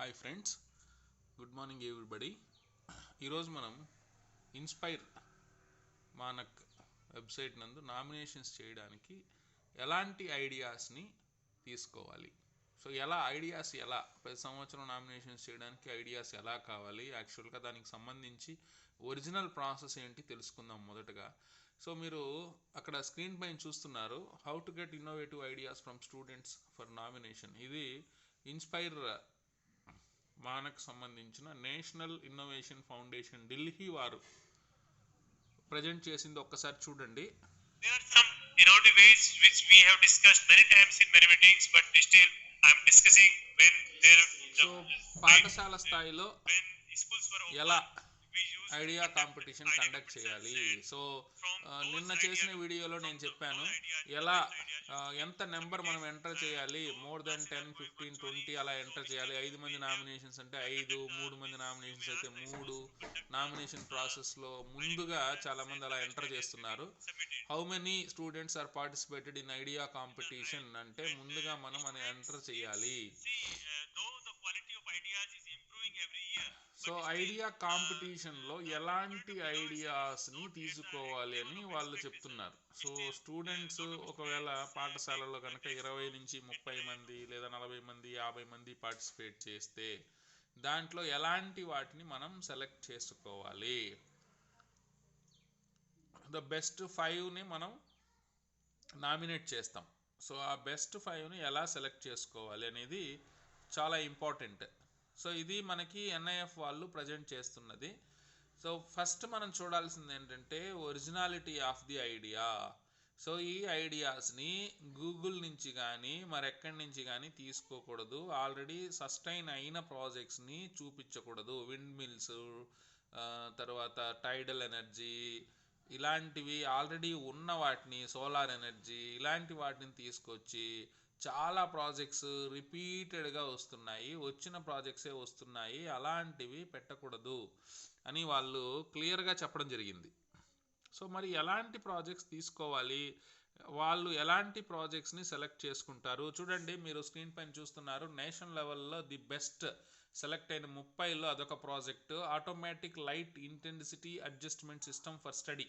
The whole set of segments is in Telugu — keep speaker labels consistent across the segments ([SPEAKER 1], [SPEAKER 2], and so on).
[SPEAKER 1] Hi friends, good morning everybody. ఈరోజు మనం ఇన్స్పైర్ మానక్ వెబ్సైట్ నందు నామినేషన్స్ చేయడానికి ఎలాంటి ఐడియాస్ని తీసుకోవాలి, సో ఐడియాస్ ప్రతి సంవత్సరం నామినేషన్స్ చేయడానికి ఐడియాస్ ఎలా కావాలి, యాక్చువల్గా దానికి సంబంధించి ఒరిజినల్ ప్రాసెస్ ఏంటి తెలుసుకుందాం మొదటగా. సో మీరు అక్కడ స్క్రీన్ పైన చూస్తున్నారు, how to get innovative ideas from students for nomination. ఇది ఇన్స్పైర్ మానకు సంబంధించిన నేషనల్ ఇన్నోవేషన్ ఫౌండేషన్ ఢిల్లీ వారు ప్రజెంట్ చేసింది. ఒక్కసారి చూడండి.
[SPEAKER 2] There are some innovative ways which we have discussed many times in many meetings, but still I am discussing when there.
[SPEAKER 1] So పాఠశాల స్థాయిలో
[SPEAKER 2] when schools were open,
[SPEAKER 1] ఎలా
[SPEAKER 2] we used
[SPEAKER 1] idea competition conduct చేయాలి. సో నిన్న చేసిన వీడియోలో నేను చెప్పాను ఎలా ఎంత నెంబర్ మనం ఎంటర్ చేయాలి. మోర్ దెన్ 10, 15, 20 అలా ఎంటర్ చేయాలి. 5 మంది నామినేషన్స్ అంటే 5, 3 మంది నామినేషన్స్ అయితే 3. నామినేషన్ ప్రాసెస్లో ముందుగా చాలామంది అలా ఎంటర్ చేస్తున్నారు. How many students are participated in idea competition అంటే ముందుగా మనం అని ఎంటర్ చేయాలి. సో ఐడియా కాంపిటీషన్లో ఎలాంటి ఐడియాస్ని తీసుకోవాలి అని వాళ్ళు చెప్తున్నారు. సో స్టూడెంట్స్ ఒకవేళ పాఠశాలలో కనుక 20 నుంచి 30 మంది లేదా 40 మంది 50 మంది పార్టిసిపేట్ చేస్తే దాంట్లో ఎలాంటి వాటిని మనం సెలెక్ట్ చేసుకోవాలి. ద బెస్ట్ 5ని మనం నామినేట్ చేస్తాం. సో ఆ బెస్ట్ 5ని ఎలా సెలెక్ట్ చేసుకోవాలి అనేది చాలా ఇంపార్టెంట్. సో ఇది మనకి ఎన్ఐఎఫ్ వాళ్ళు ప్రజెంట్ చేస్తున్నది. సో ఫస్ట్ మనం చూడాల్సింది ఏంటంటే originality of the idea. So ఈ ఐడియాస్ని గూగుల్ నుంచి కానీ మరెక్కడి నుంచి కానీ తీసుకోకూడదు. ఆల్రెడీ సస్టైన్ అయిన ప్రాజెక్ట్స్ని చూపించకూడదు. విండ్ మిల్స్, తర్వాత టైడల్ ఎనర్జీ, ఇలాంటివి ఆల్రెడీ ఉన్న వాటిని, సోలార్ ఎనర్జీ, ఇలాంటి వాటిని తీసుకొచ్చి చాలా ప్రాజెక్ట్స్ రిపీటెడ్గా వస్తున్నాయి, వచ్చిన ప్రాజెక్ట్సే వస్తున్నాయి, అలాంటివి పెట్టకూడదు అని వాళ్ళు క్లియర్గా చెప్పడం జరిగింది. సో మరి ఎలాంటి ప్రాజెక్ట్స్ తీసుకోవాలి, వాళ్ళు ఎలాంటి ప్రాజెక్ట్స్ని సెలెక్ట్ చేసుకుంటారు చూడండి. మీరు స్క్రీన్ పైన చూస్తున్నారు, నేషనల్ లెవెల్లో ది బెస్ట్ సెలెక్ట్ అయిన 30లో అదొక project, automatic light intensity adjustment system for study.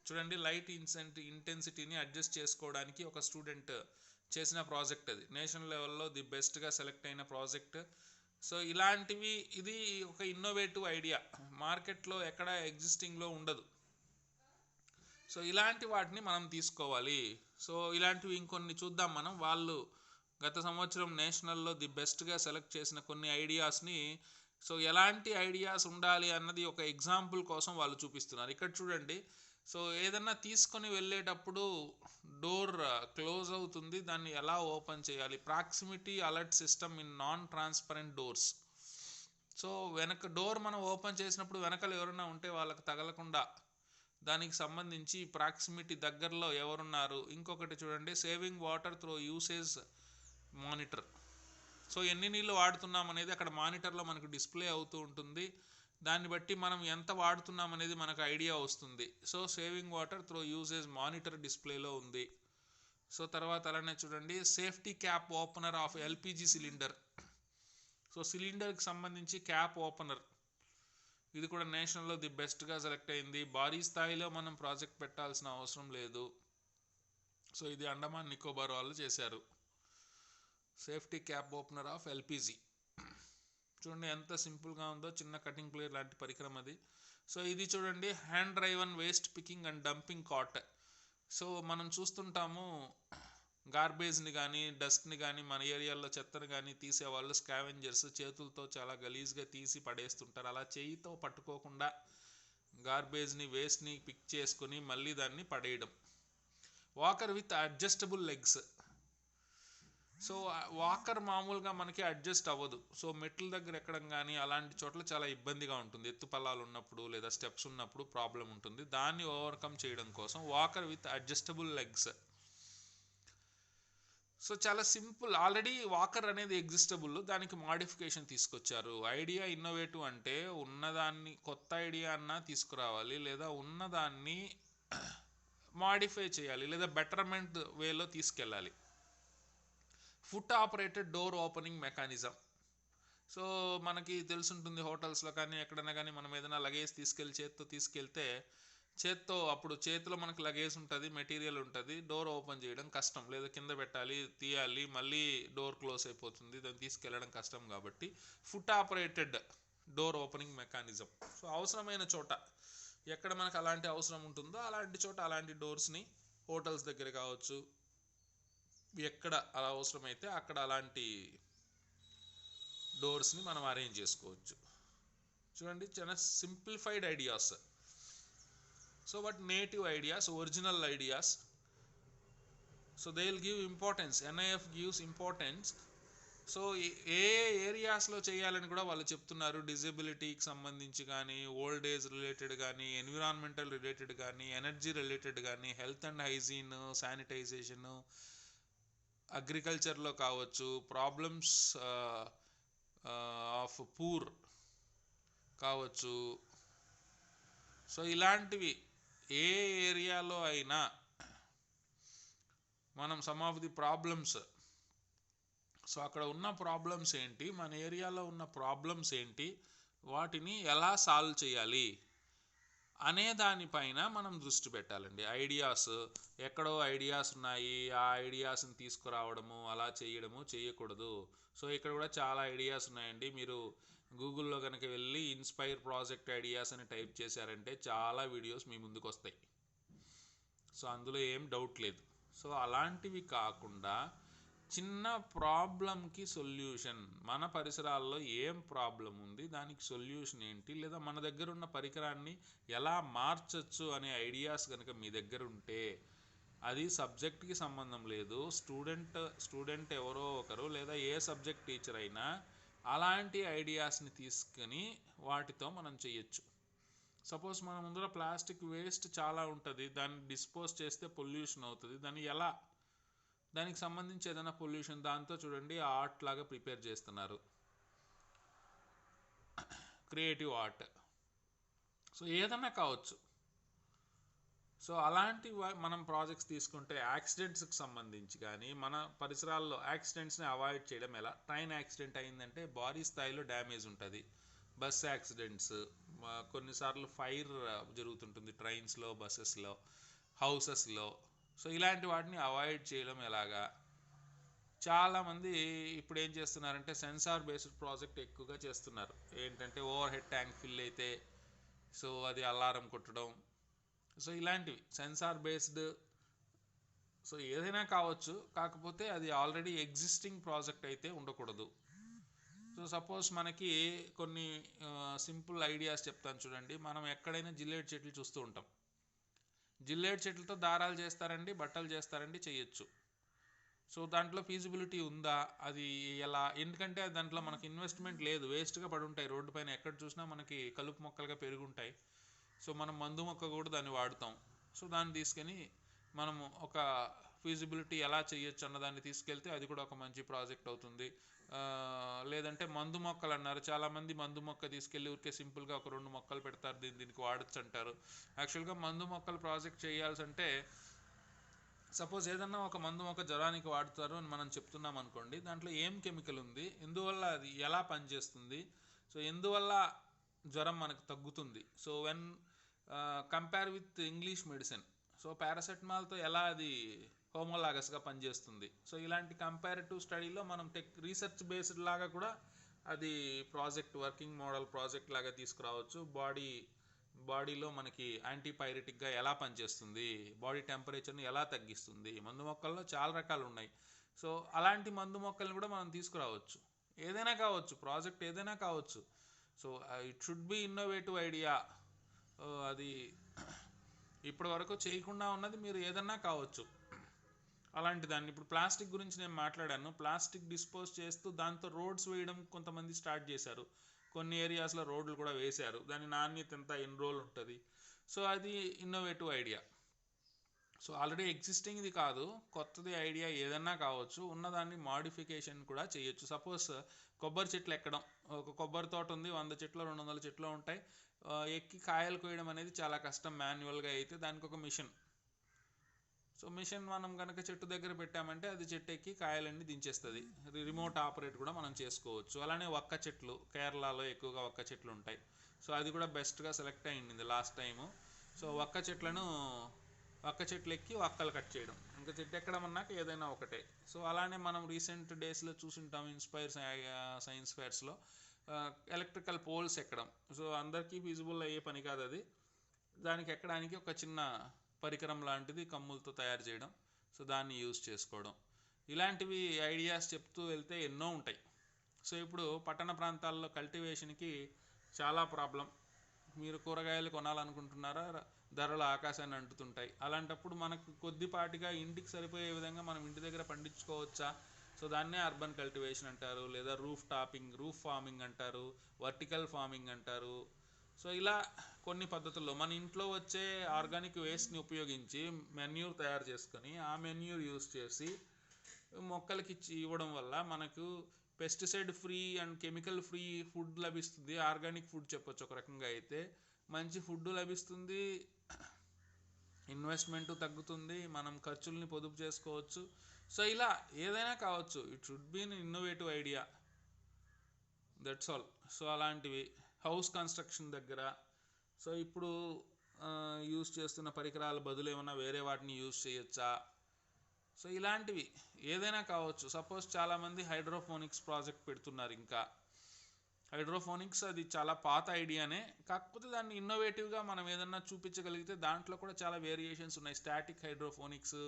[SPEAKER 1] చూడండి, లైట్ ఇంటెన్సిటీని అడ్జస్ట్ చేసుకోవడానికి ఒక స్టూడెంట్ చేసిన ప్రాజెక్ట్. అది నేషనల్ లెవెల్లో ది బెస్ట్గా సెలెక్ట్ అయిన ప్రాజెక్ట్. సో ఇలాంటివి, ఇది ఒక ఇన్నోవేటివ్ ఐడియా, మార్కెట్లో ఎక్కడ ఎగ్జిస్టింగ్లో ఉండదు. సో ఇలాంటి వాటిని మనం తీసుకోవాలి. సో ఇలాంటివి ఇంకొన్ని చూద్దాం మనం. వాళ్ళు గత సంవత్సరం నేషనల్లో ది బెస్ట్గా సెలెక్ట్ చేసిన కొన్ని ఐడియాస్ని, సో ఎలాంటి ఐడియాస్ ఉండాలి అన్నది ఒక ఎగ్జాంపుల్ కోసం వాళ్ళు చూపిస్తున్నారు. ఇక్కడ చూడండి. సో ఏదన్నా తీసుకొని వెళ్ళేటప్పుడు డోర్ క్లోజ్ అవుతుంది, దాన్ని ఎలా ఓపెన్ చేయాలి. Proximity alert system in non transparent doors. So వెనక డోర్ మనం ఓపెన్ చేసినప్పుడు వెనకలు ఎవరైనా ఉంటే వాళ్ళకి తగలకుండా దానికి సంబంధించి ప్రాక్సిమిటీ దగ్గరలో ఎవరున్నారు. ఇంకొకటి చూడండి, saving water through usage monitor. So ఎన్ని నీళ్ళు వాడుతున్నాం అనేది అక్కడ మానిటర్లో మనకు డిస్ప్లే అవుతూ ఉంటుంది. దాన్ని బట్టి మనం ఎంత వాడుతున్నాం అనేది మనకు ఐడియా వస్తుంది. So saving water through usage monitor డిస్ప్లేలో ఉంది. సో తర్వాత అలానే చూడండి, safety cap opener of LPG cylinder. So సిలిండర్కి సంబంధించి క్యాప్ ఓపెనర్, ఇది కూడా నేషనల్లో ది బెస్ట్గా సెలెక్ట్ అయింది. భారీ స్థాయిలో మనం ప్రాజెక్ట్ పెట్టాల్సిన అవసరం లేదు. సో ఇది అండమాన్ నికోబార్ వాళ్ళు చేశారు, safety cap opener of LPG. చూడండి ఎంత సింపుల్గా ఉందో, చిన్న కటింగ్ ప్లేయర్ లాంటి పరికరం అది. సో ఇది చూడండి, hand driven waste picking and dumping cart. So మనం చూస్తుంటాము గార్బేజ్ని కానీ డస్ట్ని కానీ మన ఏరియాలో చెత్తని కానీ తీసేవాళ్ళు స్కావెంజర్స్ చేతులతో చాలా గలీజ్గా తీసి పడేస్తుంటారు. అలా చేయితో పట్టుకోకుండా గార్బేజ్ని, వేస్ట్ని పిక్ చేసుకుని మళ్ళీ దాన్ని పడేయడం. Walker with adjustable legs. So walker మామూలుగా మనకి అడ్జస్ట్ అవ్వదు. సో మెట్ల దగ్గర ఎక్కడం కానీ అలాంటి చోట్ల చాలా ఇబ్బందిగా ఉంటుంది. ఎత్తుపల్లాలు ఉన్నప్పుడు లేదా స్టెప్స్ ఉన్నప్పుడు ప్రాబ్లం ఉంటుంది. దాన్ని ఓవర్కమ్ చేయడం కోసం walker with adjustable legs. So చాలా సింపుల్. ఆల్రెడీ వాకర్ అనేది ఎగ్జిస్టబుల్, దానికి మాడిఫికేషన్ తీసుకొచ్చారు. ఐడియా ఇన్నోవేటివ్ అంటే ఉన్నదాన్ని కొత్త ఐడియా అన్నా తీసుకురావాలి, లేదా ఉన్నదాన్ని మాడిఫై చేయాలి, లేదా బెటర్మెంట్ వేలో తీసుకెళ్ళాలి. Foot operated door opening mechanism. So మనకి తెలుసుంటుంది హోటల్స్లో కానీ ఎక్కడైనా కానీ మనం ఏదైనా లగేజ్ తీసుకెళ్తే చేత్తో అప్పుడు చేతిలో మనకు లగేజ్ ఉంటుంది, మెటీరియల్ ఉంటుంది, డోర్ ఓపెన్ చేయడం కష్టం, లేదా కింద పెట్టాలి, తీయాలి, మళ్ళీ డోర్ క్లోజ్ అయిపోతుంది, దాన్ని తీసుకెళ్ళడం కష్టం. కాబట్టి foot operated door opening mechanism. So అవసరమైన చోట ఎక్కడ మనకు అలాంటి అవసరం ఉంటుందో అలాంటి చోట అలాంటి డోర్స్ని హోటల్స్ దగ్గర కావచ్చు, ఎక్కడ అలా అవసరమైతే అక్కడ అలాంటి డోర్స్ని మనం అరేంజ్ చేసుకోవచ్చు. చూడండి, చాలా simplified ideas. So but native ideas, original ideas. So they will give importance, NIF gives importance. So ఏ ఏరియాస్లో చేయాలని కూడా వాళ్ళు చెప్తున్నారు. డిజబిలిటీకి సంబంధించి కానీ, ఓల్డ్ ఏజ్ రిలేటెడ్ కానీ, ఎన్విరాన్మెంటల్ రిలేటెడ్ కానీ, ఎనర్జీ రిలేటెడ్ కానీ, హెల్త్ అండ్ హైజీన్, శానిటైజేషను, అగ్రికల్చర్లో కావచ్చు, ప్రాబ్లమ్స్ ఆఫ్ పూర్ కావచ్చు. సో ఇలాంటివి ఏ ఏరియాలో అయినా మనం some of the problems, so అక్కడ ఉన్న ప్రాబ్లమ్స్ ఏంటి, మన ఏరియాలో ఉన్న ప్రాబ్లమ్స్ ఏంటి, వాటిని ఎలా సాల్వ్ చేయాలి అనే దానిపైన మనం దృష్టి పెట్టాలండి. ఐడియాస్, ఎక్కడో ఐడియాస్ ఉన్నాయి, ఆ ఐడియాస్ని తీసుకురావడము, అలా చేయడము చేయకూడదు. సో ఇక్కడ కూడా చాలా ఐడియాస్ ఉన్నాయండి. మీరు గూగుల్లో కనుక వెళ్ళి ఇన్స్పైర్ ప్రాజెక్ట్ ఐడియాస్ అని టైప్ చేశారంటే చాలా వీడియోస్ మీ ముందుకు వస్తాయి. సో అందులో ఏం డౌట్ లేదు. సో అలాంటివి కాకుండా చిన్న ప్రాబ్లంకి సొల్యూషన్, మన పరిసరాల్లో ఏం ప్రాబ్లం ఉంది, దానికి సొల్యూషన్ ఏంటి, లేదా మన దగ్గర ఉన్న పరికరాన్ని ఎలా మార్చచ్చు అనే ఐడియాస్ కనుక మీ దగ్గర ఉంటే, అది సబ్జెక్ట్కి సంబంధం లేదు, స్టూడెంట్ ఎవరో ఒకరు లేదా ఏ సబ్జెక్ట్ టీచర్ అయినా అలాంటి ఐడియాస్ని తీసుకొని వాటితో మనం చేయొచ్చు. సపోజ్ మన ముందర ప్లాస్టిక్ వేస్ట్ చాలా ఉంటుంది, దాన్ని డిస్పోజ్ చేస్తే పొల్యూషన్ అవుతుంది, దానికి సంబంధించి ఏదైనా పొల్యూషన్, దాంతో చూడండి ఆర్ట్ లాగా ప్రిపేర్ చేస్తున్నారు, క్రియేటివ్ ఆర్ట్. సో ఏదైనా కావచ్చు. సో అలాంటి మనం ప్రాజెక్ట్స్ తీసుకుంటే యాక్సిడెంట్స్కి సంబంధించి కానీ, మన పరిసరాల్లో యాక్సిడెంట్స్ని అవాయిడ్ చేయడం ఎలా. ట్రైన్ యాక్సిడెంట్ అయిందంటే భారీ స్థాయిలో డ్యామేజ్ ఉంటుంది. బస్ యాక్సిడెంట్స్, కొన్నిసార్లు ఫైర్ జరుగుతుంటుంది ట్రైన్స్లో, బస్సెస్లో, హౌసెస్లో. సో ఇలాంటి వాటిని అవాయిడ్ చేయడం ఎలాగా. చాలామంది ఇప్పుడు ఏం చేస్తున్నారంటే సెన్సార్ బేస్డ్ ప్రాజెక్ట్ ఎక్కువగా చేస్తున్నారు. ఏంటంటే ఓవర్ హెడ్ ట్యాంక్ ఫిల్ అయితే సో అది అలారం కొట్టడం. సో ఇలాంటివి సెన్సార్ బేస్డ్. సో ఏదైనా కావచ్చు, కాకపోతే అది ఆల్రెడీ ఎగ్జిస్టింగ్ ప్రాజెక్ట్ అయితే ఉండకూడదు. సో సపోజ్ మనకి కొన్ని సింపుల్ ఐడియాస్ చెప్తాను చూడండి. మనం ఎక్కడైనా జిల్లేడు చెట్లు చూస్తూ ఉంటాం. జిల్లేడు చెట్లతో దారాలు చేస్తారండి, బట్టలు చేస్తారండి, చేయొచ్చు. సో దాంట్లో ఫీజిబిలిటీ ఉందా, అది ఎలా, ఎందుకంటే దాంట్లో మనకి ఇన్వెస్ట్మెంట్ లేదు, వేస్ట్గా పడి ఉంటాయి రోడ్డు పైన, ఎక్కడ చూసినా మనకి కలుపు మొక్కలుగా పెరుగుంటాయి. సో మనం మందు మొక్క కూడా దాన్ని వాడుతాం. సో దాన్ని తీసుకొని మనము ఒక ఫీజిబిలిటీ ఎలా చేయొచ్చు అన్నదాన్ని తీసుకెళ్తే అది కూడా ఒక మంచి ప్రాజెక్ట్ అవుతుంది. లేదంటే మందు మొక్కలు అన్నారు, చాలామంది మందు మొక్క తీసుకెళ్ళి ఊరికే సింపుల్గా ఒక 2 మొక్కలు పెడతారు, దీనికి వాడచ్చు అంటారు. యాక్చువల్గా మందు మొక్కలు ప్రాజెక్ట్ చేయాల్సి అంటే, సపోజ్ ఏదన్నా ఒక మందు మొక్క జ్వరానికి వాడుతారు అని మనం చెప్తున్నాం అనుకోండి, దాంట్లో ఏం కెమికల్ ఉంది, ఎందువల్ల అది ఎలా పనిచేస్తుంది, సో ఎందువల్ల జ్వరం మనకు తగ్గుతుంది. So when compare with English medicine, so పారాసెటమాల్తో ఎలా అది హోమోలాగస్గా పనిచేస్తుంది. సో ఇలాంటి కంపారిటివ్ స్టడీలో మనం రీసెర్చ్ బేస్డ్ లాగా కూడా అది ప్రాజెక్ట్, వర్కింగ్ మోడల్ ప్రాజెక్ట్ లాగా తీసుకురావచ్చు. బాడీలో మనకి యాంటీపైరెటిక్గా ఎలా పనిచేస్తుంది, బాడీ టెంపరేచర్ని ఎలా తగ్గిస్తుంది. మందు మొక్కల్లో చాలా రకాలు ఉన్నాయి. సో అలాంటి మందు మొక్కల్ని కూడా మనం తీసుకురావచ్చు. ఏదైనా కావచ్చు, ప్రాజెక్ట్ ఏదైనా కావచ్చు. So it should be innovative idea. అది ఇప్పటి వరకు చేయకుండా ఉన్నది మీరు ఏదన్నా కావచ్చు. అలాంటి దాన్ని ఇప్పుడు ప్లాస్టిక్ గురించి నేను మాట్లాడాను. ప్లాస్టిక్ డిస్పోజ్ చేస్తూ దాంతో రోడ్స్ వేయడం కొంతమంది స్టార్ట్ చేశారు. కొన్ని ఏరియాస్లో రోడ్లు కూడా వేశారు. దాని నాణ్యత ఎంత, ఎన్ని రోజులు ఉంటుంది. సో అది ఇన్నోవేటివ్ ఐడియా. సో ఆల్రెడీ ఎగ్జిస్టింగ్ది కాదు, కొత్తది ఐడియా ఏదన్నా కావచ్చు. ఉన్నదాన్ని మాడిఫికేషన్ కూడా చేయొచ్చు. సపోజ్ కొబ్బరి చెట్లు ఎక్కడం, ఒక కొబ్బరి తోట ఉంది, 100 చెట్లు 200 చెట్లు ఉంటాయి. ఎక్కి కాయలు కోయడం అనేది చాలా కష్టం మాన్యువల్గా అయితే. దానికి ఒక మిషన్. సో మిషన్ మనం కనుక చెట్టు దగ్గర పెట్టామంటే అది చెట్టు ఎక్కి కాయలన్నీ దించేస్తుంది. రిమోట్ ఆపరేట్ కూడా మనం చేసుకోవచ్చు. అలానే వక్క చెట్లు, కేరళలో ఎక్కువగా వక్క చెట్లు ఉంటాయి. సో అది కూడా బెస్ట్గా సెలెక్ట్ అయ్యింది లాస్ట్ టైము. సో వక్క చెట్లు ఎక్కి వక్కలు కట్ చేయడం, ఇంకా చెట్టు ఎక్కడం అన్నాక ఏదైనా ఒకటే. సో అలానే మనం రీసెంట్ డేస్లో చూసుంటాం ఇన్స్పైర్ సైన్స్ ఫేర్స్లో ఎలక్ట్రికల్ పోల్స్ ఎక్కడం. సో అందరికీ ఫీజిబుల్ అయ్యే పని కాదు అది. దానికి ఎక్కడానికి ఒక చిన్న పరికరం లాంటిది కమ్ములతో తయారు చేయడం, సో దాన్ని యూజ్ చేసుకోవడం, ఇలాంటివి ఐడియాస్ చెప్తూ వెళ్తే ఎన్నో ఉంటాయి. సో ఇప్పుడు పట్టణ ప్రాంతాల్లో కల్టివేషన్కి చాలా ప్రాబ్లం. మీరు కూరగాయలు కొనాలనుకుంటున్నారా, ధరలు ఆకాశాన్ని అంటుతుంటాయి. అలాంటప్పుడు మనకు కొద్దిపాటిగా ఇంటికి సరిపోయే విధంగా మనం ఇంటి దగ్గర పండించుకోవచ్చా? సో దాన్నే అర్బన్ కల్టివేషన్ అంటారు, లేదా రూఫ్ ఫార్మింగ్ అంటారు, వర్టికల్ ఫార్మింగ్ అంటారు. సో ఇలా కొన్ని పద్ధతుల్లో మన ఇంట్లో వచ్చే ఆర్గానిక్ వేస్ట్ని ఉపయోగించి మెన్యూర్ తయారు చేసుకొని ఆ మెన్యూర్ యూస్ చేసి మొక్కలకి ఇవ్వడం వల్ల మనకు pesticide free and chemical free food లభిస్తుంది. ఆర్గానిక్ ఫుడ్ చెప్పొచ్చు ఒక రకంగా అయితే. మంచి ఫుడ్ లభిస్తుంది, ఇన్వెస్ట్మెంట్ తగ్గుతుంది, మనం ఖర్చుల్ని పొదుపు చేసుకోవచ్చు. సో ఇలా ఏదైనా కావచ్చు, it should be an innovative idea, that's all. So అలాంటివి హౌస్ కన్స్ట్రక్షన్ దగ్గర, సో ఇప్పుడు యూస్ చేస్తున్న పరికరాల బదులు ఏమన్నా వేరే వాటిని యూస్ చేయొచ్చా? సో ఇలాంటివి ఏదైనా కావచ్చు. సపోజ్ చాలామంది హైడ్రోఫోనిక్స్ ప్రాజెక్ట్ పెడుతున్నారు. ఇంకా హైడ్రోఫోనిక్స్ అది చాలా పాత ఐడియానే, కాకపోతే దాన్ని ఇన్నోవేటివ్గా మనం ఏదన్నా చూపించగలిగితే దాంట్లో కూడా చాలా వేరియేషన్స్ ఉన్నాయి. Static hydroponics,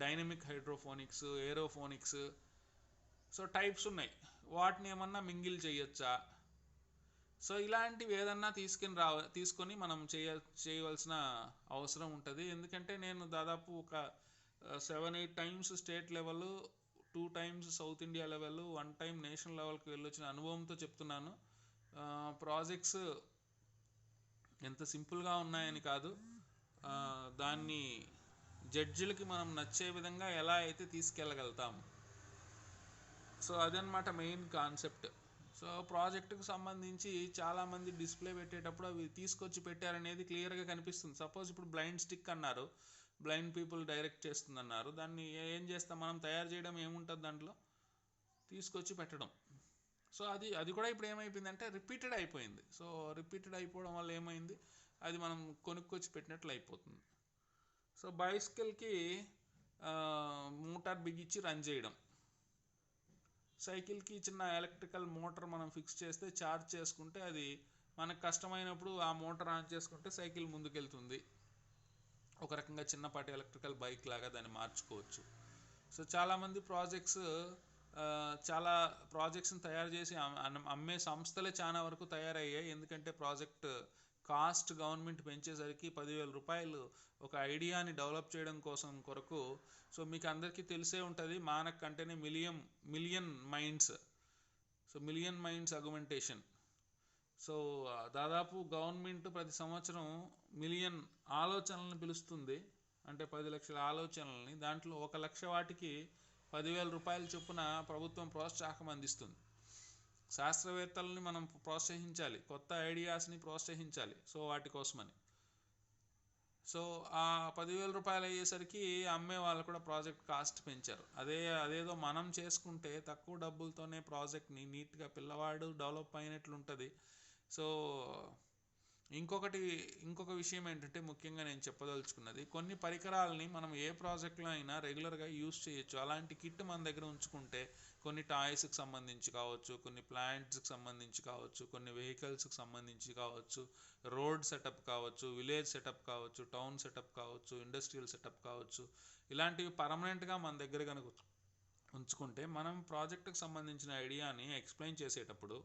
[SPEAKER 1] dynamic hydroponics, aeroponics, so types ఉన్నాయి. వాటిని ఏమన్నా మింగిల్ చేయొచ్చా? సో ఇలాంటివి ఏదన్నా తీసుకొని మనం చేయవలసిన అవసరం ఉంటుంది. ఎందుకంటే నేను దాదాపు ఒక 7-8 times state level, 2 times south India level, 1 time national లెవెల్కి వెళ్ళొచ్చిన అనుభవంతో చెప్తున్నాను. ప్రాజెక్ట్స్ ఎంత సింపుల్గా ఉన్నాయని కాదు, దాన్ని జడ్జిలకి మనం నచ్చే విధంగా ఎలా అయితే తీసుకెళ్ళగలుగుతాము. సో అదనమాట మెయిన్ కాన్సెప్ట్. సో ప్రాజెక్టుకు సంబంధించి చాలామంది డిస్ప్లే పెట్టేటప్పుడు అవి తీసుకొచ్చి పెట్టారనేది క్లియర్గా కనిపిస్తుంది. సపోజ్ ఇప్పుడు బ్లైండ్ స్టిక్ అన్నారు, బ్లైండ్ పీపుల్ డైరెక్ట్ చేస్తుందన్నారు. దాన్ని ఏం చేస్తాం మనం? తయారు చేయడం ఏముంటుంది దాంట్లో? తీసుకొచ్చి పెట్టడం. సో అది కూడా ఇప్పుడు ఏమైపోయిందంటే రిపీటెడ్ అయిపోయింది. సో రిపీటెడ్ అయిపోవడం వల్ల ఏమైంది, అది మనం కొనుక్కొచ్చి పెట్టినట్లు అయిపోతుంది. సో బైసికల్కి మోటార్ బిగించి రన్ చేయడం, సైకిల్కి చిన్న ఎలక్ట్రికల్ మోటార్ మనం ఫిక్స్ చేస్తే ఛార్జ్ చేసుకుంటే అది మనకు కష్టమైనప్పుడు ఆ మోటార్ ఆన్ చేసుకుంటే సైకిల్ ముందుకెళ్తుంది. ఒక రకంగా చిన్నపాటి ఎలక్ట్రికల్ బైక్ లాగా దాన్ని మార్చుకోవచ్చు. సో చాలామంది చాలా ప్రాజెక్ట్స్ని తయారు చేసి అమ్మే సంస్థలే చాలా వరకు తయారయ్యాయి. ఎందుకంటే ప్రాజెక్ట్ కాస్ట్ గవర్నమెంట్ పెంచేసరికి 10,000 రూపాయలు ఒక ఐడియాని డెవలప్ చేయడం కొరకు. సో మీకు అందరికీ తెలిసే ఉంటుంది, మానక్ అంటేనే million minds. So million minds augmentation. So దాదాపు గవర్నమెంట్ ప్రతి సంవత్సరం మిలియన్ ఆలోచనలను పిలుస్తుంది, అంటే 10 లక్షల ఆలోచనలని. దాంట్లో 1 లక్ష వాటికి 10,000 రూపాయల చొప్పున ప్రభుత్వం ప్రోత్సాహం అందిస్తుంది. శాస్త్రవేత్తలని మనం ప్రోత్సహించాలి, కొత్త ఐడియాస్ని ప్రోత్సహించాలి. సో వాటి కోసమని. సో ఆ 10,000 రూపాయలు అయ్యేసరికి అమ్మే వాళ్ళు కూడా ప్రాజెక్ట్ కాస్ట్ పెంచారు. అదేదో మనం చేసుకుంటే తక్కువ డబ్బులతోనే ప్రాజెక్ట్ని నీట్గా పిల్లవాడు డెవలప్ అయినట్లుంటుంది. సో ఇంకొక విషయం ఏంటంటే ముఖ్యంగా నేను చెప్పదలుచుకున్నది, కొన్ని పరికరాలని మనం ఏ ప్రాజెక్ట్లో అయినా రెగ్యులర్గా యూస్ చేయొచ్చు. అలాంటి కిట్ మన దగ్గర ఉంచుకుంటే కొన్ని టాయ్స్కి సంబంధించి కావచ్చు, కొన్ని ప్లాంట్స్కి సంబంధించి కావచ్చు, కొన్ని వెహికల్స్కి సంబంధించి కావచ్చు, రోడ్ సెటప్ కావచ్చు, విలేజ్ సెటప్ కావచ్చు, టౌన్ సెటప్ కావచ్చు, ఇండస్ట్రియల్ సెటప్ కావచ్చు, ఇలాంటివి పర్మనెంట్గా మన దగ్గర కనుక ఉంచుకుంటే మనం ప్రాజెక్టుకు సంబంధించిన ఐడియాని ఎక్స్ప్లెయిన్ చేసేటప్పుడు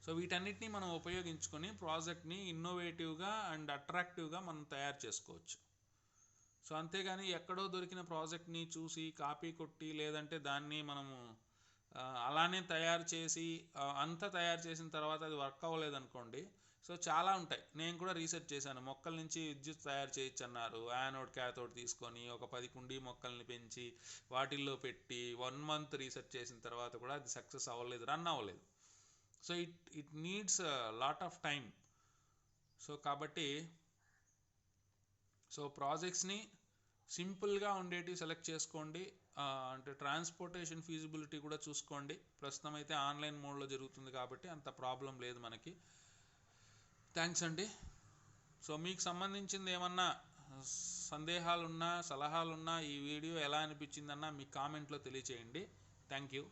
[SPEAKER 1] సో వీటన్నిటిని మనం ఉపయోగించుకొని ప్రాజెక్ట్ని ఇన్నోవేటివ్గా అండ్ అట్రాక్టివ్గా మనం తయారు చేసుకోవచ్చు. సో అంతేగాని ఎక్కడో దొరికిన ప్రాజెక్ట్ని చూసి కాపీ కొట్టి, లేదంటే దాన్ని మనము అలానే తయారు చేసిన తర్వాత అది వర్క్ అవ్వలేదనుకోండి. సో చాలా ఉంటాయి, నేను కూడా రీసెర్చ్ చేశాను. మొక్కల నుంచి విద్యుత్ తయారు చేయొచ్చు అన్నారు. యానోడ్ క్యాథోడ్ తీసుకొని ఒక 10 కుండీ మొక్కల్ని పెంచి వాటిల్లో పెట్టి 1 మంత్ రీసెర్చ్ చేసిన తర్వాత కూడా అది సక్సెస్ అవ్వలేదు, రన్ అవ్వలేదు. So it needs lot of time. So కాబట్టి సో ప్రాజెక్ట్స్ని సింపుల్గా ఉండేటివి సెలెక్ట్ చేసుకోండి. అంటే ట్రాన్స్పోర్టేషన్ ఫీజిబిలిటీ కూడా చూసుకోండి. ప్రస్తుతం అయితే ఆన్లైన్ మోడ్లో జరుగుతుంది కాబట్టి అంత ప్రాబ్లం లేదు మనకి. థ్యాంక్స్ అండి. సో మీకు సంబంధించింది ఏమన్నా సందేహాలున్నా, సలహాలున్నా, ఈ వీడియో ఎలా అనిపించిందన్నా మీ కామెంట్లో తెలియచేయండి. Thank you.